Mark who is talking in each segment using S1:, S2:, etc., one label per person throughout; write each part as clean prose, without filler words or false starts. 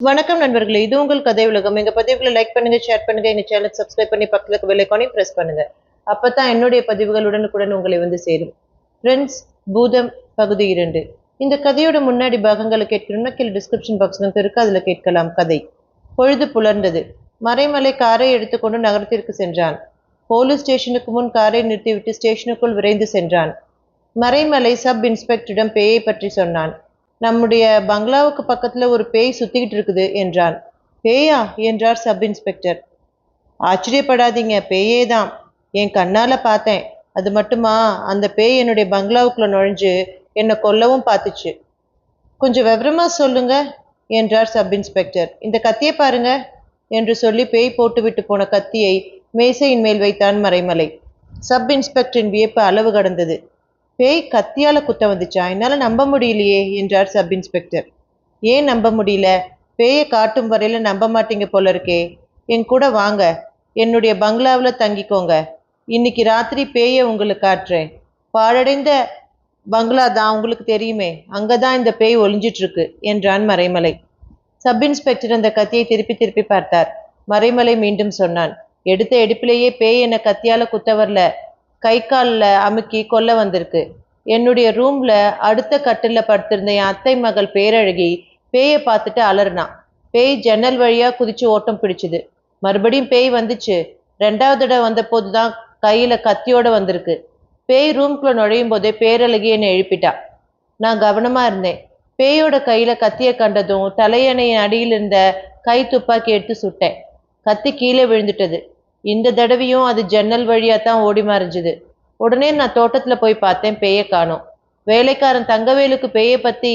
S1: வணக்கம் நண்பர்களே, இது உங்கள் கதை உலகம். எங்க பதிவுகளை லைக் பண்ணுங்க, ஷேர் பண்ணுங்க, எங்க சேனல் சப்ஸ்கிரைப் பண்ணி பக்கத்துல பெல் ஐகானையும் பிரஸ் பண்ணுங்க. அப்பதான் என்னுடைய பதிவுகள் உடனுக்குடன் உங்களை வந்து சேரும். ஃப்ரெண்ட்ஸ், பூதம் பகுதி 2. இந்த கதையோட முன்னாடி பாகங்களை கேட்கணும்னா கீழே டிஸ்கிரிப்ஷன் பாக்ஸ் இருக்கு, அதுல கேட்கலாம். கதை. பொழுது புலர்ந்தது. மறைமலை காரை எடுத்துக்கொண்டு நகரத்திற்கு சென்றான். போலீஸ் ஸ்டேஷனுக்கு முன் காரை நிறுத்திவிட்டு ஸ்டேஷனுக்குள் விரைந்து சென்றான். மறைமலை சப் இன்ஸ்பெக்டரிடம் பேயை பற்றி சொன்னான். நம்முடைய பங்களாவுக்கு பக்கத்துல ஒரு பேய் சுத்திக்கிட்டு இருக்குது என்றான். பேயா என்றார் சப் இன்ஸ்பெக்டர். ஆச்சரியப்படாதீங்க, பேயே தான். என் கண்ணால பார்த்தேன். அது மட்டுமா, அந்த பேய் என்னுடைய பங்களாவுக்குள்ள நுழைஞ்சு என்னை கொல்லவும் பார்த்துச்சு. கொஞ்சம் விவரமா சொல்லுங்க என்றார் சப் இன்ஸ்பெக்டர். இந்த கத்தியை பாருங்க என்று சொல்லி பேய் போட்டுவிட்டு போன கத்தியை மேசையின் மேல் வைத்தான் மறைமலை. சப் இன்ஸ்பெக்டரின் வியப்பு அளவு கடந்தது. பேய் கத்தியால குத்த வந்துச்சா? என்னால நம்ப முடியலையே என்றார் சப் இன்ஸ்பெக்டர். ஏன் நம்ப முடியல? பேயை காட்டும் வரையில நம்ப மாட்டீங்க போல இருக்கே. என் கூட வாங்க, என்னுடைய பங்களாவில் தங்கிக்கோங்க. இன்னைக்கு ராத்திரி பேயை உங்களுக்கு காட்டுறேன். பாழடைந்த பங்களா தான், உங்களுக்கு தெரியுமே, அங்கதான் இந்த பேய் ஒளிஞ்சிட்டு இருக்கு என்றான் மறைமலை. சப் இன்ஸ்பெக்டர் அந்த கத்தியை திருப்பி திருப்பி பார்த்தார். மறைமலை மீண்டும் சொன்னான். எடுத்த எடுப்பிலேயே பேய் என்ன கத்தியால குத்த வரல, கை காலில் அமுக்கி கொல்ல வந்திருக்கு. என்னுடைய ரூம்ல அடுத்த கட்டில படுத்திருந்த என் அத்தை மகள் பேரழகி பேயை பார்த்துட்டு அலறினான். பேய் ஜன்னல் வழியா குதிச்சு ஓட்டம் பிடிச்சுது. மறுபடியும் பேய் வந்துச்சு. 2வது தடவை வந்த போதுதான் கையில கத்தியோட வந்திருக்கு. பேய் ரூம்குள்ள நுழையும் போதே பேரழகி என்னை எழுப்பிட்டா. நான் கவனமா இருந்தேன். பேயோட கையில கத்தியை கண்டதும் தலையணையின் அடியில் இருந்த கை துப்பாக்கி எடுத்து சுட்டேன். கத்தி கீழே விழுந்துட்டது. இந்த தடவையும் அது ஜன்னல் வழியா தான் ஓடி மறைஞ்சுது. உடனே நான் தோட்டத்துல போய் பார்த்தேன், பேயை காணோம். வேலைக்காரன் தங்கவேலுக்கு பேயை பத்தி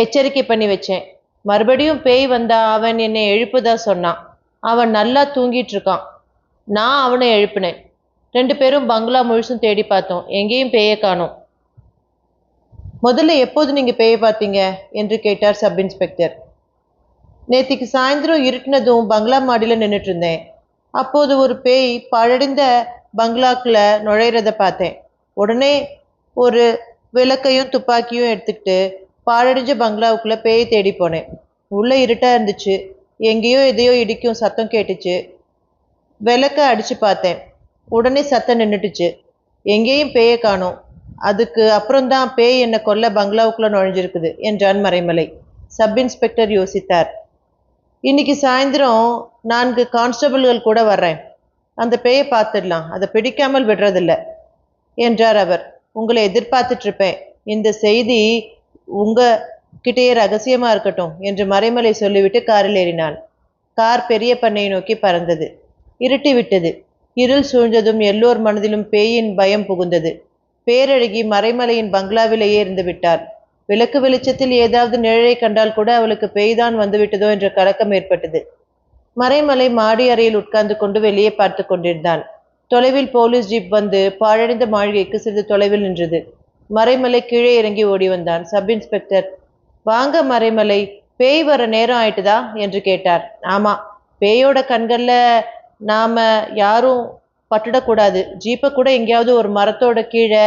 S1: எச்சரிக்கை பண்ணி வச்சேன். மறுபடியும் பேய் வந்தா அவன் என்னை எழுப்புதா சொன்னான். அவன் நல்லா தூங்கிட்டு இருக்கான். நான் அவனை எழுப்பினேன். 2 பேரும் பங்களா முழுசும் தேடி பார்த்தோம். எங்கேயும் பேயை காணோம். முதல்ல எப்போது நீங்க பேயை பார்த்தீங்க என்று கேட்டார் சப் இன்ஸ்பெக்டர். நேத்திக்கு சாயந்தரம் இருட்டினதும் பங்களா மாடியில நின்றுட்டு இருந்தேன். அப்போது ஒரு பேய் பழடைந்த பங்களாக்குள்ள நுழையிறத பார்த்தேன். உடனே ஒரு விளக்கையும் துப்பாக்கியும் எடுத்துக்கிட்டு பாழடைஞ்ச பங்களாவுக்குள்ள பேயை தேடி போனேன். உள்ள இருட்டா இருந்துச்சு. எங்கேயோ எதையோ இடிக்கும் சத்தம் கேட்டுச்சு. விளக்க அடிச்சு பார்த்தேன். உடனே சத்தம் நின்றுட்டுச்சு. எங்கேயும் பேயை காணோம். அதுக்கு அப்புறம்தான் பேய் என்னை கொல்ல பங்களாவுக்குள்ள நுழைஞ்சிருக்குது என்றான் மறைமலை. சப் இன்ஸ்பெக்டர் யோசித்தார். இன்னைக்கு சாயந்தரம் 4 கான்ஸ்டபிள்கள் கூட வர்றேன். அந்த பேயை பார்த்துடலாம், அதை பிடிக்காமல் விடுறதில்ல என்றார் அவர். உங்களை எதிர்பார்த்துட்டு இருப்பேன். இந்த செய்தி உங்க கிட்டேயே ரகசியமா இருக்கட்டும் என்று மறைமலை சொல்லிவிட்டு காரில் ஏறினான். கார் பெரிய பண்ணையை நோக்கி பறந்தது. இருட்டி விட்டது. இருள் சூழ்ந்ததும் எல்லோர் மனதிலும் பேயின் பயம் புகுந்தது. பேரழகி மறைமலையின் பங்களாவிலேயே இருந்து விட்டார். விளக்கு வெளிச்சத்தில் ஏதாவது நிழலை கண்டால் கூட அவளுக்கு பேய்தான் வந்துவிட்டதோ என்ற கலக்கம் ஏற்பட்டது. மறைமலை மாடி அறையில் உட்கார்ந்து கொண்டு வெளியே பார்த்து கொண்டிருந்தான். தொலைவில் போலீஸ் ஜீப் வந்து பாழடைந்த மாளிகைக்கு சிறிது தொலைவில் நின்றது. மறைமலை கீழே இறங்கி ஓடி வந்தான். சப் இன்ஸ்பெக்டர், வாங்க மறைமலை, பேய் வர நேரம் ஆயிட்டுதா என்று கேட்டார். ஆமா, பேயோட கண்கள்ல நாம யாரும் பட்டுடக்கூடாது. ஜீப்பை கூட எங்கேயாவது ஒரு மரத்தோட கீழே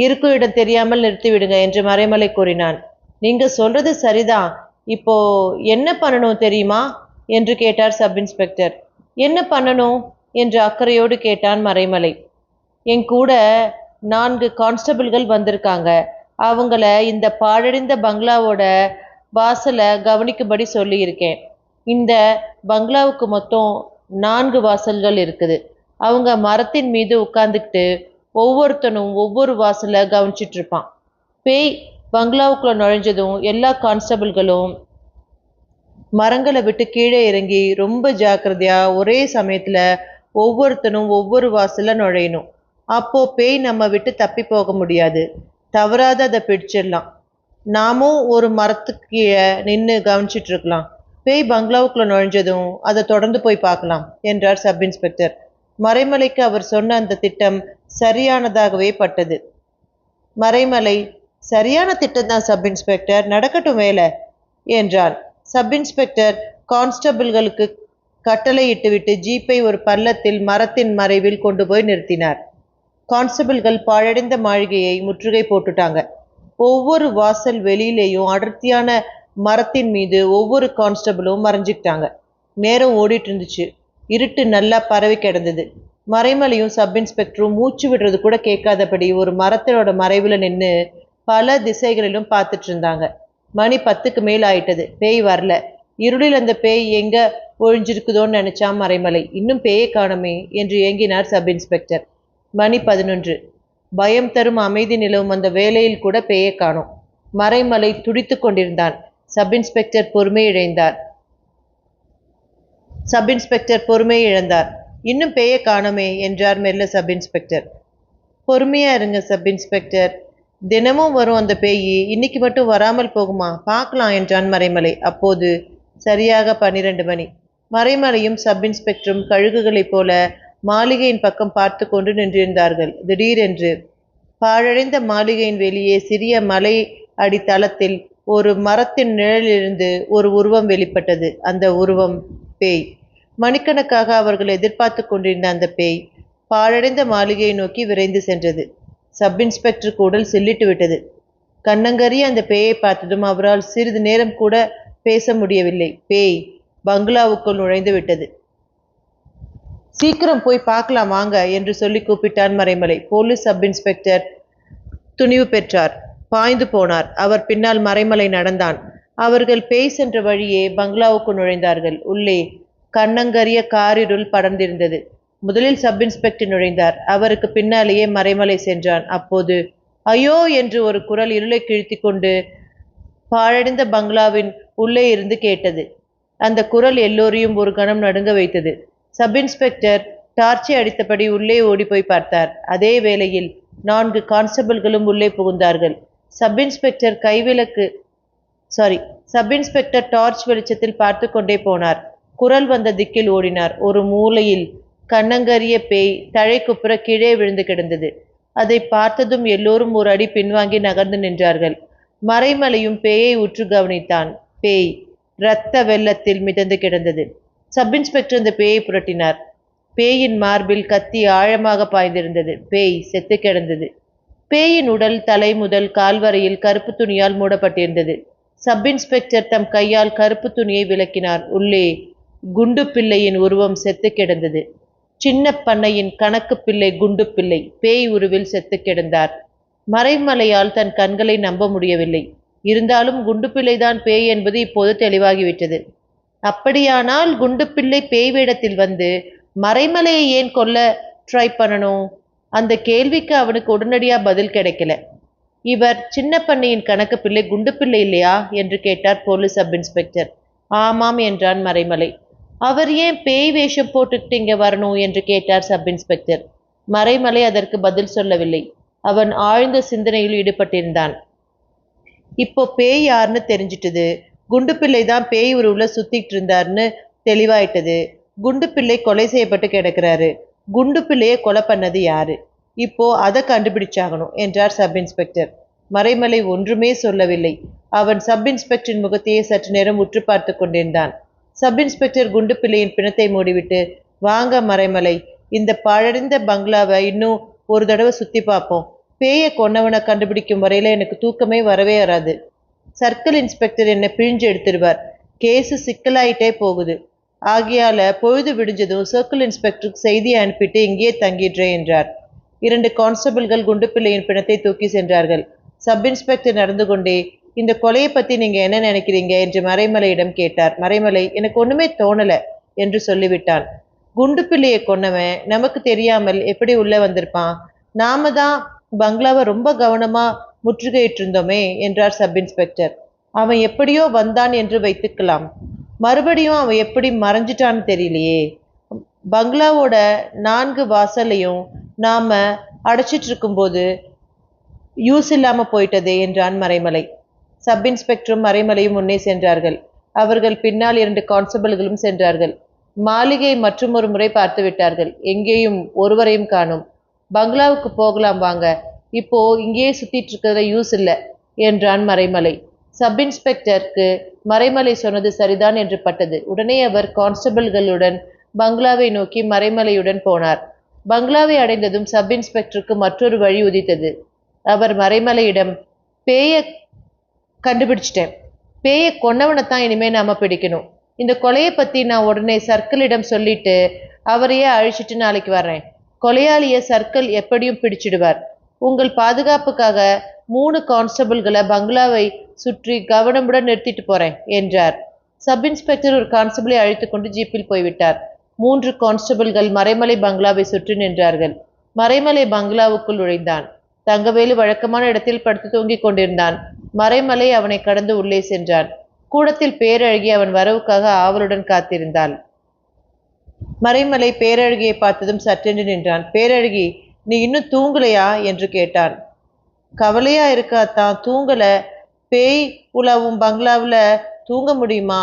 S1: இருக்கும் இடம் தெரியாமல் நிறுத்தி விடுங்க என்று மறைமலை கூறினான். நீங்க சொல்றது சரிதான். இப்போ என்ன பண்ணணும் தெரியுமா என்று கேட்டார் சப் இன்ஸ்பெக்டர். என்ன பண்ணணும் என்று அக்கறையோடு கேட்டான் மறைமலை. என் கூட 4 கான்ஸ்டபிள்கள் வந்திருக்காங்க. அவங்கள இந்த பாழடைந்த பங்களாவோட வாசலை கவனிக்கும்படி சொல்லியிருக்கேன். இந்த பங்களாவுக்கு மொத்தம் 4 வாசல்கள் இருக்குது. அவங்க மரத்தின் மீது உட்கார்ந்துக்கிட்டு ஒவ்வொருத்தனும் ஒவ்வொரு வாசலை கவனிச்சிட்டு இருப்பான். பேய் பங்களாவுக்குள்ள நுழைஞ்சதும் எல்லா கான்ஸ்டபிள்களும் மரங்களை விட்டு கீழே இறங்கி ரொம்ப ஜாக்கிரதையா ஒரே சமயத்துல ஒவ்வொருத்தனும் ஒவ்வொரு வாசல்ல நுழையணும். அப்போ பேய் நம்ம விட்டு தப்பி போக முடியாது. தவறாத அதை பிடிச்சிடலாம். நாமும் ஒரு மரத்துக்கு கீழே நின்று கவனிச்சிட்டு இருக்கலாம். பேய் பங்களாவுக்குள்ள நுழைஞ்சதும் அதை தொடர்ந்து போய் பார்க்கலாம் என்றார் சப் இன்ஸ்பெக்டர். மறைமலைக்கு அவர் சொன்ன அந்த திட்டம் சரியானதாகவே பட்டது. மறைமலை, சரியான திட்டம் தான் சப் இன்ஸ்பெக்டர், நடக்கட்டும் வேலை என்றான். சப் இன்ஸ்பெக்டர் கான்ஸ்டபிள்களுக்கு கட்டளையிட்டுவிட்டு ஜீப்பை ஒரு பள்ளத்தில் மரத்தின் மறைவில் கொண்டு போய் நிறுத்தினார். கான்ஸ்டபிள்கள் பாழடைந்த மாளிகையை முற்றுகை போட்டுட்டாங்க. ஒவ்வொரு வாசல் வெளியிலேயும் அடர்த்தியான மரத்தின் மீது ஒவ்வொரு கான்ஸ்டபிளும் மறைஞ்சிக்கிட்டாங்க. நேரம் ஓடிட்டு இருந்துச்சு. இருட்டு நல்லா பரவி கிடந்தது. மறைமலையும் சப் இன்ஸ்பெக்டரும் மூச்சு விடுறது கூட கேட்காதபடி ஒரு மரத்தோட மறைவுல நின்று பல திசைகளிலும் பார்த்துட்டு இருந்தாங்க. மணி 10க்கு மேல் ஆயிட்டது. பேய் வரல. இருளில் அந்த பேய் எங்க ஒழிஞ்சிருக்குதோன்னு நினைச்சான் மறைமலை. இன்னும் பேயை காணுமே என்று ஏங்கினார் சப் இன்ஸ்பெக்டர். மணி 11. பயம் தரும் அமைதி நிலவும் அந்த வேளையில் கூட பேயை காணோம். மறைமலை துடித்து கொண்டிருந்தான். சப் இன்ஸ்பெக்டர் பொறுமையை இழந்தார். இன்னும் பேயை காணோமே என்றார் மெல்ல சப் இன்ஸ்பெக்டர். பொறுமையா இருங்க சப் இன்ஸ்பெக்டர், தினமும் வரும் அந்த பேய், இன்னைக்கு மட்டும் வராமல் போகுமா, பார்க்கலாம் என்றான் மறைமலை. அப்போது சரியாக 12 மணி. மறைமலையும் சப் இன்ஸ்பெக்டரும் கழுகுகளைப் போல மாளிகையின் பக்கம் பார்த்து கொண்டு நின்றிருந்தார்கள். திடீரென்று பாழடைந்த மாளிகையின் வெளியே சிறிய மலை அடித்தளத்தில் ஒரு மரத்தின் நிழலிலிருந்து ஒரு உருவம் வெளிப்பட்டது. அந்த உருவம் பேய். மணிக்கணக்காக அவர்கள் எதிர்பார்த்து கொண்டிருந்த அந்த பேய் பாழடைந்த மாளிகையை நோக்கி விரைந்து சென்றது. சப் இன்ஸ்பெக்டருக்கு உடல் சில்லிட்டு விட்டது. கண்ணங்கரிய அந்த பேயை பார்த்ததும் அவரால் சிறிது நேரம் கூட பேச முடியவில்லை. பேய் பங்களாவுக்குள் நுழைந்து விட்டது. சீக்கிரம் போய் பார்க்கலாம் வாங்க என்று சொல்லி கூப்பிட்டான் மறைமலை. போலீஸ் சப் இன்ஸ்பெக்டர் துணிவு பெற்றார். பாய்ந்து போனார். அவர் பின்னால் மறைமலை நடந்தான். அவர்கள் பேய் சென்ற வழியே பங்களாவுக்கு நுழைந்தார்கள். உள்ளே கண்ணங்கரிய காரிருள் படர்ந்திருந்தது. முதலில் சப் இன்ஸ்பெக்டர் நுழைந்தார். அவருக்கு பின்னாலேயே மறைமலை சென்றான். அப்போது ஐயோ என்று ஒரு குரல் இருளை கிழித்து கொண்டு பாழடைந்த பங்களாவின் உள்ளே இருந்து கேட்டது. அந்த குரல் எல்லோரையும் ஒரு கணம் நடுங்க வைத்தது. சப் இன்ஸ்பெக்டர் டார்ச்சை அடித்தபடி உள்ளே ஓடி போய் பார்த்தார். அதே வேளையில் 4 கான்ஸ்டபிள்களும் உள்ளே புகுந்தார்கள். சப் இன்ஸ்பெக்டர் டார்ச் வெளிச்சத்தில் பார்த்து கொண்டே போனார். குரல் வந்த திக்கில் ஓடினார். ஒரு மூலையில் கண்ணங்கரிய பேய் தழைக்குப்புற கீழே விழுந்து கிடந்தது. அதை பார்த்ததும் எல்லோரும் ஒரு அடி பின்வாங்கி நகர்ந்து நின்றார்கள். மறைமலையும் பேயை உற்று கவனித்தான். பேய் இரத்த வெள்ளத்தில் மிதந்து கிடந்தது. சப் இன்ஸ்பெக்டர் அந்த பேயை புரட்டினார். பேயின் மார்பில் கத்தி ஆழமாக பாய்ந்திருந்தது. பேய் செத்து கிடந்தது. பேயின் உடல் தலை முதல் கால் வரையில் கருப்பு துணியால் மூடப்பட்டிருந்தது. சப் இன்ஸ்பெக்டர் தம் கையால் கருப்பு துணியை விலக்கினார். உள்ளே குண்டு பிள்ளையின் உருவம் செத்து கிடந்தது. சின்ன பண்ணையின் கணக்கு பிள்ளை குண்டு பிள்ளை பேய் உருவில் செத்து கிடந்தார். மறைமலையால் தன் கண்களை நம்ப முடியவில்லை. இருந்தாலும் குண்டு பிள்ளைதான் பேய் என்பது இப்போது தெளிவாகிவிட்டது. அப்படியானால் குண்டு பிள்ளை பேய் வேடத்தில் வந்து மறைமலையை ஏன் கொல்ல ட்ரை பண்ணணும்? அந்த கேள்விக்கு அவனுக்கு உடனடியா பதில் கிடைக்கல. இவர் சின்ன பண்ணையின் கணக்கு பிள்ளை குண்டு பிள்ளை இல்லையா என்று கேட்டார் போலீஸ் சப் இன்ஸ்பெக்டர். ஆமாம் என்றான் மறைமலை. அவர் ஏன் பேய் வேஷம் போட்டுக்கிட்டு இங்க வரணும் என்று கேட்டார் சப் இன்ஸ்பெக்டர். மறைமலை அதற்கு பதில் சொல்லவில்லை. அவன் ஆழ்ந்த சிந்தனையில் ஈடுபட்டிருந்தான். இப்போ பேய் யாருன்னு தெரிஞ்சிட்டது. குண்டு பிள்ளை தான் பேய் உருவுல சுத்திட்டு இருந்தாருன்னு தெளிவாயிட்டது. குண்டு பிள்ளை கொலை செய்யப்பட்டு கிடக்கிறாரு. குண்டு பிள்ளையை கொலை பண்ணது யாரு? இப்போ அதை கண்டுபிடிச்சாகணும் என்றார் சப் இன்ஸ்பெக்டர். மறைமலை ஒன்றுமே சொல்லவில்லை. அவன் சப் இன்ஸ்பெக்டரின் முகத்தையே சற்று நேரம் உற்று பார்த்து கொண்டிருந்தான். சப் இன்ஸ்பெக்டர் குண்டு பிள்ளையின் பிணத்தை மூடிவிட்டு, வாங்க மறைமலை, இந்த பாழடைந்த பங்களாவை இன்னும் ஒரு தடவை சுத்தி பார்ப்போம். பேயை கொன்னவனை கண்டுபிடிக்கும் வரையில எனக்கு தூக்கமே வரவே வராது. சர்க்கிள் இன்ஸ்பெக்டர் என்னை பிழிஞ்சு எடுத்துருவார். கேஸு சிக்கலாயிட்டே போகுது. ஆகையால பொழுது விடிஞ்சதும் சர்க்கிள் இன்ஸ்பெக்டருக்கு செய்தியை அனுப்பிட்டு இங்கேயே தங்கிடுறேன் என்றார். 2 கான்ஸ்டபிள்கள் குண்டு பிள்ளையின் பிணத்தை தூக்கி சென்றார்கள். சப் இன்ஸ்பெக்டர் நடந்து கொண்டே, இந்த கொலையை பத்தி நீங்க என்ன நினைக்கிறீங்க என்று மறைமலையிடம் கேட்டார். மறைமலை, எனக்கு ஒண்ணுமே தோணல என்று சொல்லிவிட்டான். குண்டு பிள்ளையை கொன்னவன் நமக்கு தெரியாமல் எப்படி உள்ள வந்திருப்பான்? நாம தான் பங்களாவை ரொம்ப கவனமா முற்றுகையிட்டு இருந்தோமே என்றார் சப் இன்ஸ்பெக்டர். அவன் எப்படியோ வந்தான் என்று வைத்துக்கலாம். மறுபடியும் அவன் எப்படி மறைஞ்சிட்டான்னு தெரியலையே. பங்களாவோட 4 வாசலையும் நாம அடைச்சிட்டு இருக்கும்போது யூஸ் இல்லாம போயிட்டதே என்றான் மறைமலை. சப் இன்ஸ்பெக்டரும் மறைமலையும் முன்னே சென்றார்கள். அவர்கள் பின்னால் 2 கான்ஸ்டபிள்களும் சென்றார்கள். மாளிகையை மற்றொரு முறை பார்த்து விட்டார்கள். எங்கேயும் ஒருவரையும் காணோம். பங்களாவுக்கு போகலாம் வாங்க, இப்போ இங்கேயே சுத்திட்டு இருக்கிறத யூஸ் இல்லை என்றான் மறைமலை. சப் இன்ஸ்பெக்டருக்கு மறைமலை சொன்னது சரிதான் என்று பட்டது. உடனே அவர் கான்ஸ்டபிள்களுடன் பங்களாவை நோக்கி மறைமலையுடன் போனார். பங்களாவை அடைந்ததும் சப் இன்ஸ்பெக்டருக்கு மற்றொரு வழி உதித்தது. அவர் மறைமலையிடம், பேயை கண்டுபிடிச்சிட்டேன். பேயை கொன்னவனைத்தான் இனிமே நாம பிடிக்கணும். இந்த கொலையை பத்தி நான் உடனே சர்க்கிளிடம் சொல்லிட்டு அவரையே அழிச்சிட்டு நாளைக்கு வர்றேன். கொலையாளிய சர்க்கிள் எப்படியும் பிடிச்சிடுவார். உங்கள் பாதுகாப்புக்காக 3 கான்ஸ்டபிள்களை பங்களாவை சுற்றி கவனமுடன் நிறுத்திட்டு போறேன் என்றார். சப் இன்ஸ்பெக்டர் ஒரு கான்ஸ்டபிளை அழைத்து கொண்டு ஜீப்பில் போய்விட்டார். 3 கான்ஸ்டபிள்கள் மறைமலை பங்களாவை சுற்றி நின்றார்கள். மறைமலை பங்களாவுக்குள் நுழைந்தான். தங்கவேலு வழக்கமான இடத்தில் படுத்து தூங்கிக் கொண்டிருந்தான். மறைமலை அவனை கடந்து உள்ளே சென்றான். கூடத்தில் பேரழகி அவன் வரவுக்காக ஆவலுடன் காத்திருந்தாள். மறைமலை பேரழகியை பார்த்ததும் சற்றென்று நின்றான். பேரழகி, நீ இன்னும் தூங்கலையா என்று கேட்டான். கவலையா இருக்காத்தான், தூங்கல. பேய் உலாவும் பங்களாவில் தூங்க முடியுமா?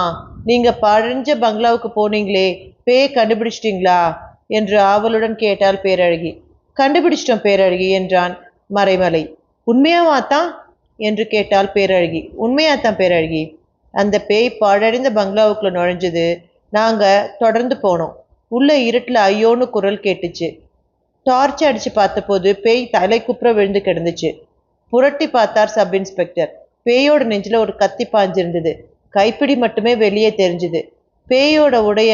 S1: நீங்க பழஞ்ச பங்களாவுக்கு போனீங்களே, பேயை கண்டுபிடிச்சிட்டீங்களா என்று ஆவலுடன் கேட்டாள் பேரழகி. கண்டுபிடிச்சிட்டோம் பேரழகி என்றான் மறைமலை. உண்மையாவாத்தான் என்று கேட்டாள் பேரழகி. உண்மையாத்தான் பேரழகி. அந்த பேய் பாழடைந்த பங்களாவுக்குள்ள நுழைஞ்சது. நாங்க தொடர்ந்து போனோம். உள்ள இருட்டில் ஐயோன்னு குரல் கேட்டுச்சு. டார்ச் அடிச்சு பார்த்தபோது பேய் தலை குப்புற விழுந்து கிடந்துச்சு. புரட்டி பார்த்தார் சப் இன்ஸ்பெக்டர். பேயோட நெஞ்சில ஒரு கத்தி பாஞ்சிருந்தது. கைப்பிடி மட்டுமே வெளியே தெரிஞ்சுது. பேயோட உடைய